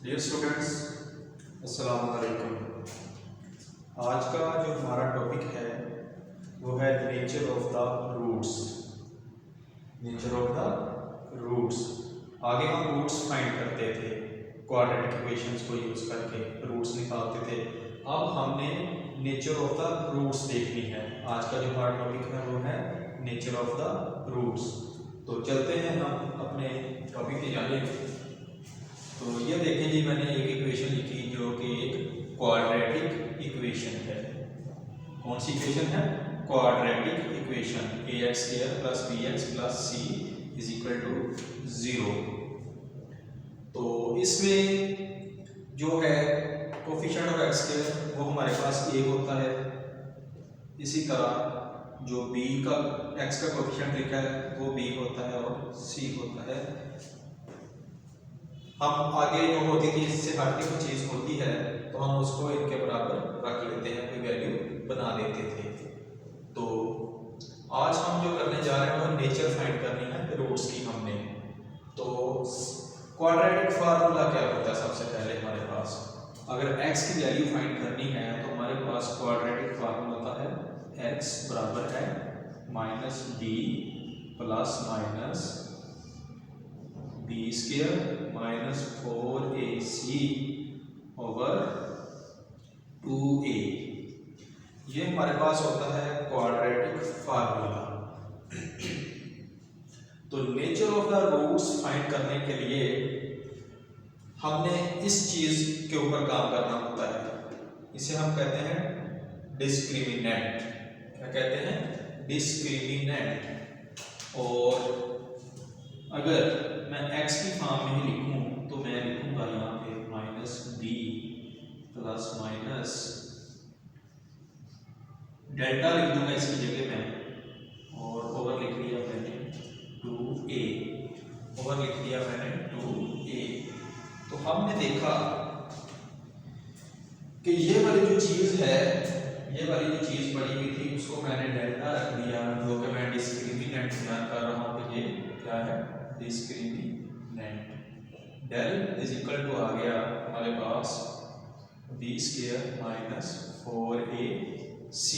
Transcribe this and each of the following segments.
Dear students, अस्सलाम वालेकुम। आज का जो हमारा टॉपिक है वो है nature of the roots. Nature of the roots. आगे हम रूट्स फाइंड करते थे, क्वाड्रेटिक इक्वेशंस को यूज करके रूट्स निकालते थे। अब हमने नेचर ऑफ द रूट्स देखनी है। आज का जो हमारा टॉपिक है वो है नेचर ऑफ द रूट्स। तो चलते हैं हम अपने टॉपिक की जानिब। तो ये देखें जी, मैंने एक इक्वेशन लिखी जो कि एक क्वाड्रेटिक इक्वेशन है। कौन सी इक्वेशन है? Quadratic equation. ax² + bx + c = 0। तो इसमें जो है कोफिशिएंट ऑफ x² वो हमारे पास 1 होता है। इसी तरह जो b का x का कोफिशिएंट लिखा है वो b होता है और c होता है। हम आगे जो होती थी इससे हट के कोई चीज़ होती है तो हम उसको इनके बराबर रख लेते हैं, कोई वैल्यू बना देते थे। तो आज हम जो करने जा रहे हैं वो नेचर फाइंड करनी है रूट्स की हमने। तो क्वाड्रेटिक फार्मूला क्या होता है? सबसे पहले हमारे पास अगर x की वैल्यू फाइंड करनी है तो हमारे पास क्वाड्रेटिक फार्मूला होता है x बराबर है -b ± b² - 4ac over 2a। ये हमारे पास होता है क्वाड्रेटिक फार्मूला। तो nature of the roots find करने के लिए हमने इस चीज के ऊपर काम करना होता है। इसे हम कहते हैं डिस्क्रिमिनेंट। क्या कहते हैं? डिस्क्रिमिनेंट। और अगर मैं x की फॉर्म में ही लिखूं तो मैं लिखूंगा यहाँ पे -b ± डेल्टा लिख दूंगा इसकी जगह में, और ओवर लिख दिया मैंने 2a। ओवर लिख दिया मैंने 2a। तो हमने देखा कि ये वाली जो चीज है, ये वाली जो चीज बनी हुई थी उसको मैंने डेल्टा रख दिया, जो कि मैं डिस्क्रिमिनेंट बयान कर रहा हूँ। तो ये क्या है? डिस्क्रिमिनेंट। डेल = आ गया हमारे पास b² - 4ac।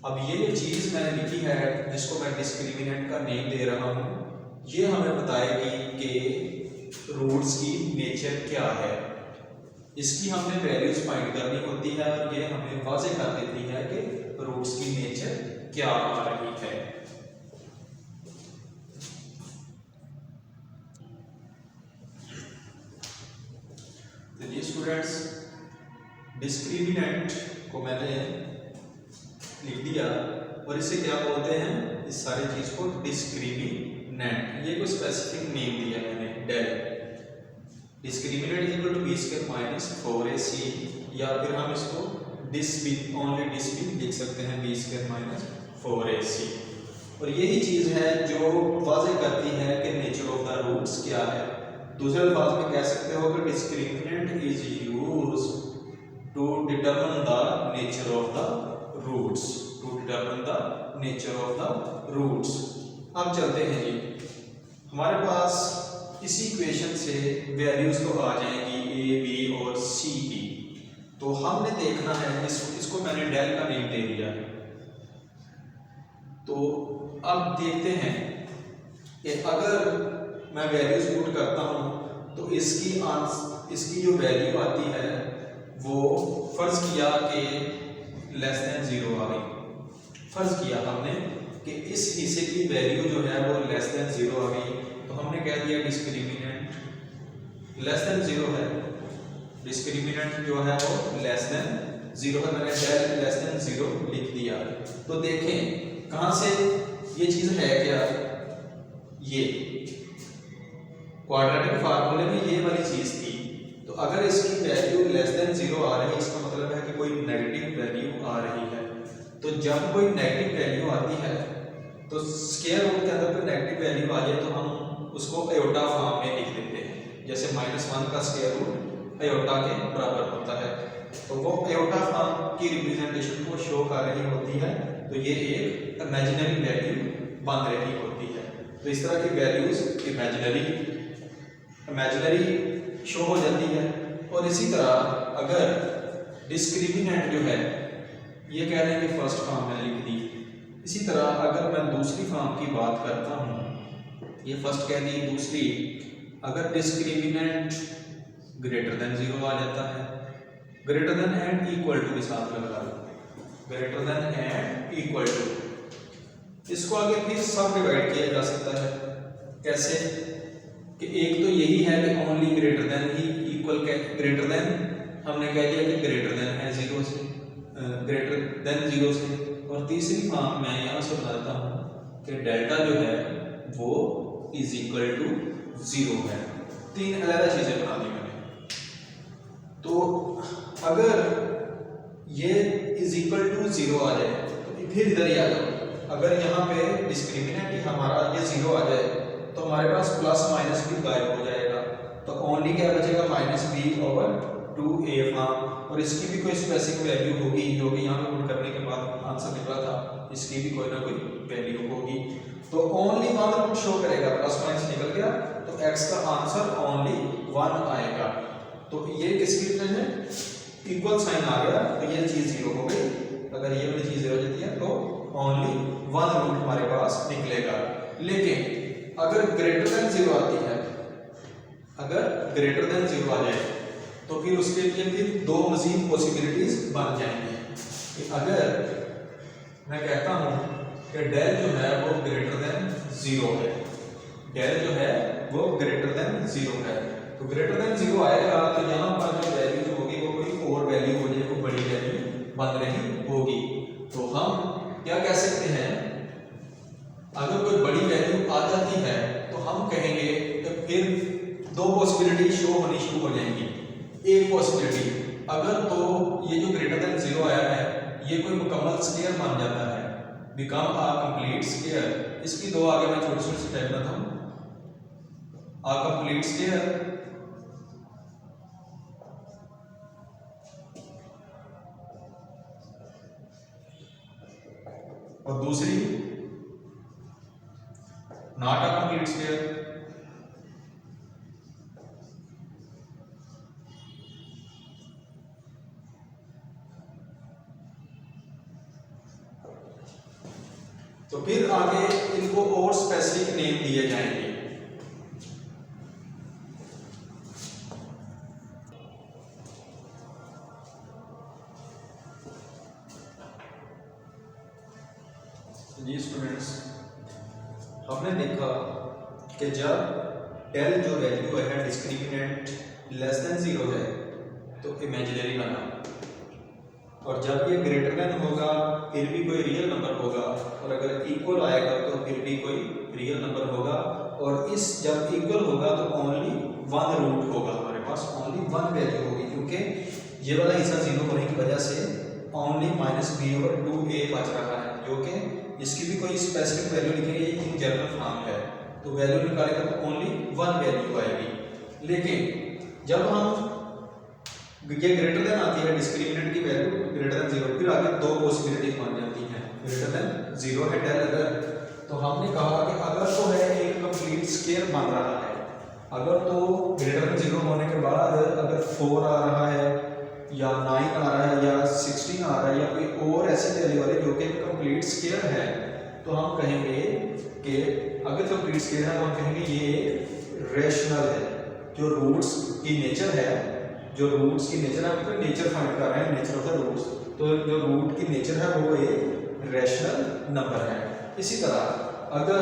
अब ये जो चीज मैंने लिखी है जिसको मैं डिस्क्रिमिनेंट का नेम दे रहा हूँ, ये हमें बताएगी कि रूट्स की नेचर क्या है। इसकी हमने वैल्यूज फाइंड करनी होती है और ये हमें वाज़ेह कर देती है कि रूट्स की नेचर क्या आ रही है। तो ये स्टूडेंट्स, डिस्क्रिमिनेंट को मैंने लिख दिया और इसे क्या बोलते हैं? इस सारी चीज को डिस्क्रिमिनेंट। ये कोई स्पेसिफिक नेम दिया मैंने, डेल। डिस्क्रिमिनेंट = b² - 4ac, या फिर हम इसको ओनली डिस्क्रिमिनेंट लिख सकते हैं b² - 4ac। और यही चीज है जो वाज़ेह करती है कि नेचर ऑफ द रूट्स क्या है। दूसरे अल्फाज में कह सकते हो कि discriminant is used to determine the nature of the roots. To determine the nature of the roots. अब चलते हैं जी, हमारे पास इसी इक्वेशन से वैल्यूज तो आ जाएंगी a, b और c की। तो हमने देखना है इसको मैंने डेल का नेम दे दिया है। तो अब देखते हैं कि अगर मैं वैल्यूज पुट करता हूं तो इसकी जो वैल्यू आती है वो फर्ज किया कि <0 आ गई। फर्ज किया हमने कि इस हिस्से की वैल्यू जो है वो <0 आ गई, तो हमने कह दिया डिस्क्रिमिनेंट <0 है। डिस्क्रिमिनेंट जो है वो <0 है। मैंने डेल <0 लिख दिया। तो देखें कहां से ये चीज है, क्या ये क्वाड्रेटिक फार्मूले में ये वाली चीज थी। तो अगर इसकी वैल्यू <0 आ रही है, इसका मतलब है कि कोई नेगेटिव वैल्यू आ रही है। तो जब कोई नेगेटिव वैल्यू आती है तो स्क्वायर रूट के अंदर कोई नेगेटिव वैल्यू आ जाए तो हम उसको आयोटा फॉर्म में लिख देते हैं। जैसे -1 का स्क्वायर रूट आयोटा के बराबर होता है, तो वो आयोटा फॉर्म की रिप्रेजेंटेशन को शो कर रही होती है। तो ये एक इमेजिनरी वैल्यू बन रही होती है। तो इस तरह की वैल्यूज इमेजिनरी शो हो जाती है। और इसी तरह अगर डिस्क्रिमिनेंट जो है ये कह रहे हैं कि फर्स्ट फॉर्म में लिख दी, इसी तरह अगर मैं दूसरी फॉर्म की बात करता हूँ, ये फर्स्ट कह दी, दूसरी अगर डिस्क्रिमिनेंट ग्रेटर देन 0 आ जाता है, greater than and equal to के साथ लगा लो, greater than and equal to, इसको आगे फिर सब डिवाइड किया जा सकता है। कैसे कि एक तो यही है कि ओनली ग्रेटर देन ही इक्वल, ग्रेटर देन हमने कह दिया कि ग्रेटर देन है 0 से, ग्रेटर देन 0 से। और तीसरी फॉर्म मैं यहाँ से बताता हूँ कि डेल्टा जो है वो इज इक्वल टू 0 है। तीन अलग चीजें बना दी मैंने। तो अगर ये इज इक्वल टू 0 आ जाए तो फिर इधर ही आ जाओ, अगर यहाँ पे डिस्क्रिमिनेंट हमारा ये 0 आ जाए तो हमारे पास प्लस माइनस भी गायब हो जाएगा, तो ओनली क्या बचेगा minus B over 2a form. और इसकी भी कोई स्पेसिफिक वैल्यू होगी जो कि यहाँ पे पुट करने के बाद आंसर निकला था, इसकी भी कोई ना कोई वैल्यू होगी। तो ओनली वन रूट शो करेगा, प्लस माइनस निकल गया तो x का आंसर ओनली 1 आएगा। तो ये किसकी रिजल्ट है, इक्वल साइन आ गया तो ये चीज 0 हो गई। अगर ये वाली चीज 0 हो जाती है तो ओनली 1 रूट हमारे पास निकलेगा। लेकिन अगर ग्रेटर देन 0 आती है, अगर ग्रेटर देन 0 आ जाए तो फिर उसके लिए फिर दो मजीद पॉसिबिलिटीज बन जाएंगी कि अगर मैं कहता हूं कि डेल जो है वो ग्रेटर देन 0 है, डेल जो है वो ग्रेटर देन 0 है, तो ग्रेटर देन 0 आएगा तो यहाँ पर जो वैल्यू होगी वो कोई और वैल्यू हो जाए, वो बड़ी वैल्यू बन रही होगी। तो हम क्या कह सकते हैं, अगर कोई बड़ी वैल्यू आ जाती है तो हम कहेंगे कि फिर दो पॉसिबिलिटी शो होनी शुरू हो जाएंगी। एक पॉसिबिलिटी, अगर तो ये जो ग्रेटर देन 0 आया है ये कोई मुकम्मल स्क्वायर मान जाता है, बिकम अ कंप्लीट स्क्वायर। इसकी दो आगे मैं छोटी छोटी स्टेप बताता हूं, अ कंप्लीट स्क्वायर, और दूसरी नॉट अ कंप्लीट स्क्वायर। तो फिर आगे इनको और स्पेसिफिक नेम दिए जाएंगे। जी स्टूडेंट्स, हमने देखा कि जब डेल जो वैल्यू है डिस्क्रिमिनेंट लेस देन 0 है तो इमेजिनरी बना, और जब ये ग्रेटर देन होगा फिर भी कोई रियल नंबर होगा, और अगर इक्वल आएगा तो फिर भी कोई रियल नंबर होगा। और इस जब इक्वल होगा तो ओनली 1 रूट होगा, हमारे पास ओनली 1 वैल्यू होगी, क्योंकि ये वाला हिस्सा 0 होने की वजह से only minus B over 2a बच रहा है, जो कि इसकी भी कोई स्पेसिफिक वैल्यू लिखेंगे, ये इन जनरल फॉर्म है तो वैल्यू निकालेगा तो ओनली 1 वैल्यू आएगी। लेकिन जब हम ये ग्रेटर देन आती है, डिस्क्रिमिनेंट की वैल्यू ग्रेटर देन 0, फिर आगे दो पॉसिबिलिटी बन जाती हैं। ग्रेटर देन 0 है डेल अगर, तो हमने कहा कि अगर तो है एक कंप्लीट स्क्वायर बन रहा है, अगर तो ग्रेटर देन 0 होने के बाद अगर 4 आ रहा है या 9 आ रहा है या 16 आ रहा है या कोई और ऐसी वैल्यू आ रही है जो कि कंप्लीट स्क्वायर है, तो हम कहेंगे कि अगर कंप्लीट स्क्वायर है तो हम कहेंगे ये रेशनल है। जो रूट्स की नेचर है, जो रूट्स की नेचर है, मतलब नेचर फाइंड कर रहे हैं, नेचर ऑफ द रूट्स, तो जो रूट की नेचर है वो एक रेशनल नंबर है। इसी तरह अगर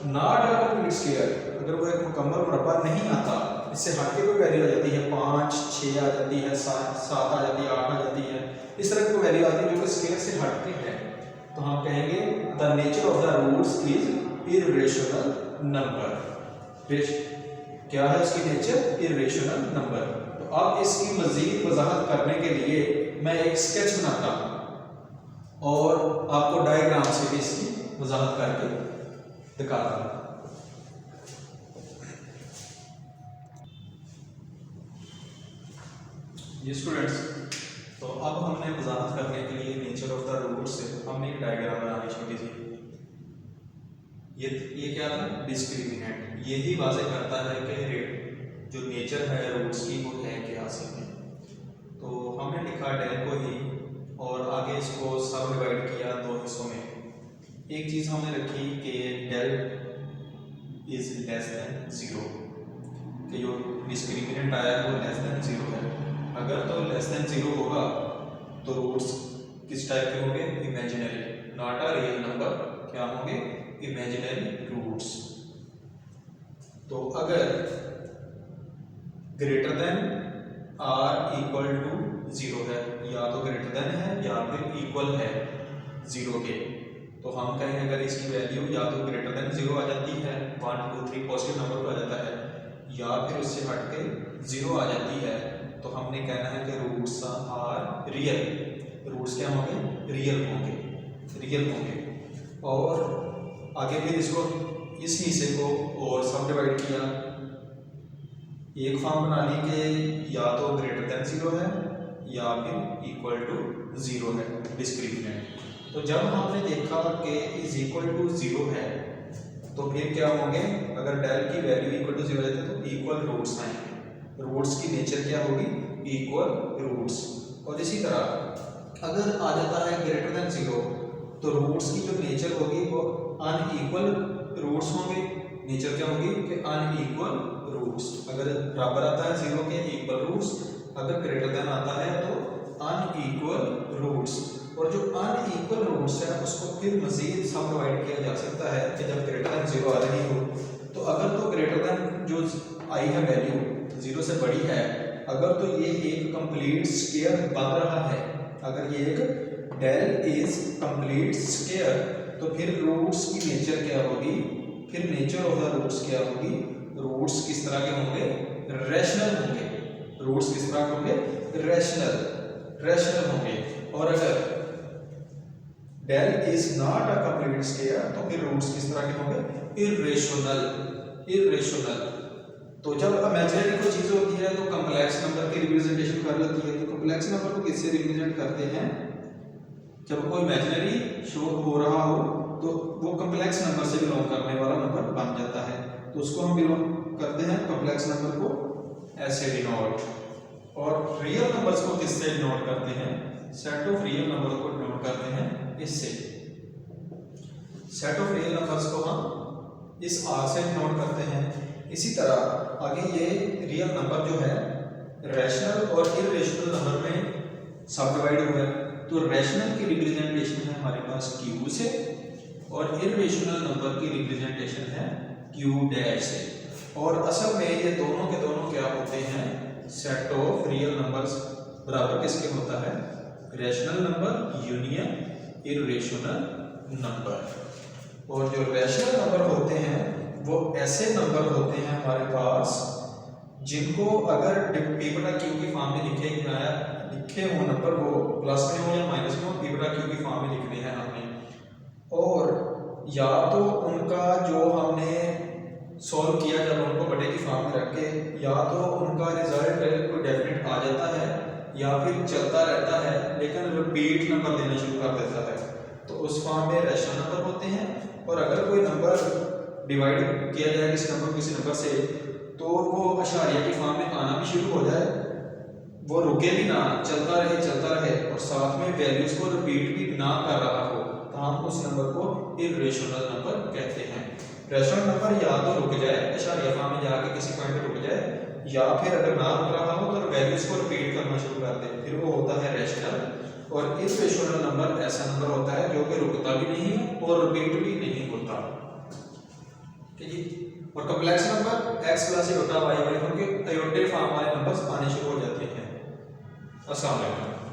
नॉट अ कंप्लीट स्क्वायर, अगर वो एक मुकम्मल मुरब्बा नहीं आता, इससे हट के कोई वैल्यू आ जाती है, 5, 6 आ जाती है, 7 आ जाती है, 8 आ जाती है, इस तरह की कोई वैल्यू आती है जो कि स्क्वायर से हट के है, तो हम कहेंगे the nature of the roots is irrational number. क्या है इसकी नेचर? Irrational number. तो अब इसकी मजीद वजाहत करने के लिए मैं एक स्केच बनाता हूं और आपको डायग्राम से भी इसकी वजाहत करके दिखाता हूं। ये स्टूडेंट्स, तो अब हमने वजाहत करने के लिए नेचर ऑफ द रूट से हमने एक डायग्राम बनानी छोटी सी। ये क्या था? डिस्क्रिमिनेंट। यही वाज़ेह करता है कि जो नेचर है रूट्स की वो है क्या असल में। तो हमने लिखा डेल को ही और आगे इसको सब डिवाइड किया दो हिस्सों में। एक चीज़ हमने रखी कि डेल इज लेस देन 0, कि जो डिस्क्रिमिनेंट आया है वो लेस देन 0 है। अगर तो लेस देन 0 होगा तो रूट्स किस टाइप के होंगे, imaginary, not a real number, क्या होंगे, इमेजिनरी रूट्स। तो अगर greater than or equal to 0 है, या तो ग्रेटर देन है या फिर इक्वल है 0 के, तो हम कहेंगे अगर इसकी वैल्यू या तो ग्रेटर देन 0 आ जाती है, 1 2 3 पॉजिटिव नंबर पर आ जाता है, या फिर उससे हट के 0 आ जाती है, तो हमने कहना है कि रूट्स आर रियल। रूट्स क्या होंगे, रियल होंगे, रियल होंगे। और आगे फिर इसको इस हिस्से को और सब डिवाइड किया, एक फॉर्म बना ली कि या तो ग्रेटर देन 0 है या फिर इक्वल टू 0 है, डिस्क्रिमिनेंट। तो जब हमने देखा कि इज इक्वल टू 0 है तो फिर क्या होंगे, अगर डेल की वैल्यू इक्वल टू 0 है तो इक्वल रूट्स आएंगे। रूट्स की नेचर क्या होगी, इक्वल रूट्स। और इसी तरह अगर आ जाता है ग्रेटर देन 0 तो रूट्स की जो नेचर होगी वो अनइक्वल रूट्स होंगे। नेचर क्या होगी कि अनइक्वल रूट्स। अगर बराबर आता है 0 के इक्वल रूट्स, अगर ग्रेटर देन आता है तो अनइक्वल रूट्स। और जो अनइक्वल रूट्स है उसको फिर मजीद सब डिवाइड किया जा सकता है कि जब ग्रेटर देन 0 आ रही हो तो अगर तो ग्रेटर देन जो आई है वैल्यू 0 से बड़ी है, अगर तो ये एक कंप्लीट स्क्वायर बन रहा है, अगर ये एक डेल इज कंप्लीट स्क्वायर, तो फिर रूट्स की नेचर क्या होगी, फिर नेचर ऑफ द रूट्स क्या होगी, रूट्स किस तरह के होंगे, रैशनल होंगे। रूट्स किस तरह के होंगे, रैशनल होंगे। और अगर del is not a complete square तो फिर रूट्स किस तरह के होंगे, इरेशनल। तो जब इमेजिनरी कोई चीज होती है तो कॉम्प्लेक्स नंबर की रिप्रेजेंटेशन कर लेती है। तो कॉम्प्लेक्स नंबर को किससे रिप्रेजेंट करते हैं, जब कोई इमेजिनरी शो हो रहा हो तो वो कॉम्प्लेक्स नंबर से बिलोंग करने वाला नंबर बन जाता है, तो उसको हम बिलोंग करते हैं कॉम्प्लेक्स नंबर को ऐसे डिनोट। और रियल नंबर्स को किससे डिनोट करते हैं, सेट ऑफ रियल नंबर को डिनोट करते हैं इससे। सेट ऑफ रियल नंबर्स को हम इस आर से डिनोट करते हैं। इसी तरह आगे ये रियल नंबर जो है रैशनल और इरेशनल नंबर में सब डिवाइड हुआ है। तो रैशनल की रिप्रेजेंटेशन है हमारे पास क्यू से और इरेशनल नंबर की रिप्रेजेंटेशन है क्यू डैश से। और असल में ये दोनों के दोनों क्या होते हैं, सेट ऑफ रियल नंबर्स बराबर किसके होता है, rational number union irrational number. और जो रैशनल नंबर होते हैं वो ऐसे नंबर होते हैं हमारे पास जिनको अगर पी बटा क्यू की फॉर्म में लिखे हो नंबर, वो प्लस में हो या माइनस में हो, पी बटा क्यू की फॉर्म में लिखने हैं हमने। और या तो उनका जो हमने सॉल्व किया जब उनको बटे की फॉर्म में रख के, या तो उनका रिजल्ट कोई डेफिनेट आ जाता है या फिर चलता रहता है लेकिन रिपीट नंबर देना शुरू कर देता है, तो उस फॉर्म में रैशनल नंबर होते हैं। और अगर कोई नंबर डिवाइड किया जाए किसी नंबर से तो वो अशारिया की फॉर्म में आना भी शुरू हो जाए, वो रुके भी ना, चलता रहे और साथ में वैल्यूज को रिपीट भी ना कर रहा हो, तो हम उस नंबर को इरेशनल नंबर कहते हैं। रैशनल नंबर या तो रुक जाए, अशारिया फॉर्म में जाके किसी पॉइंट पे रुक जाए, या फिर अगर ना रुक रहा हो तो वैल्यूज को रिपीट करना शुरू कर दे, फिर वो होता है रैशनल। और इरेशनल नंबर ऐसा नंबर होता है जो कि रुकता भी नहीं है और रिपीट भी नहीं होता। ठीक है। और complex number x plus iota y वाले होंगे, आयोटे फॉर्म वाले नंबर्स आने शुरू हो जाते हैं। अस्सलाम वालेकुम।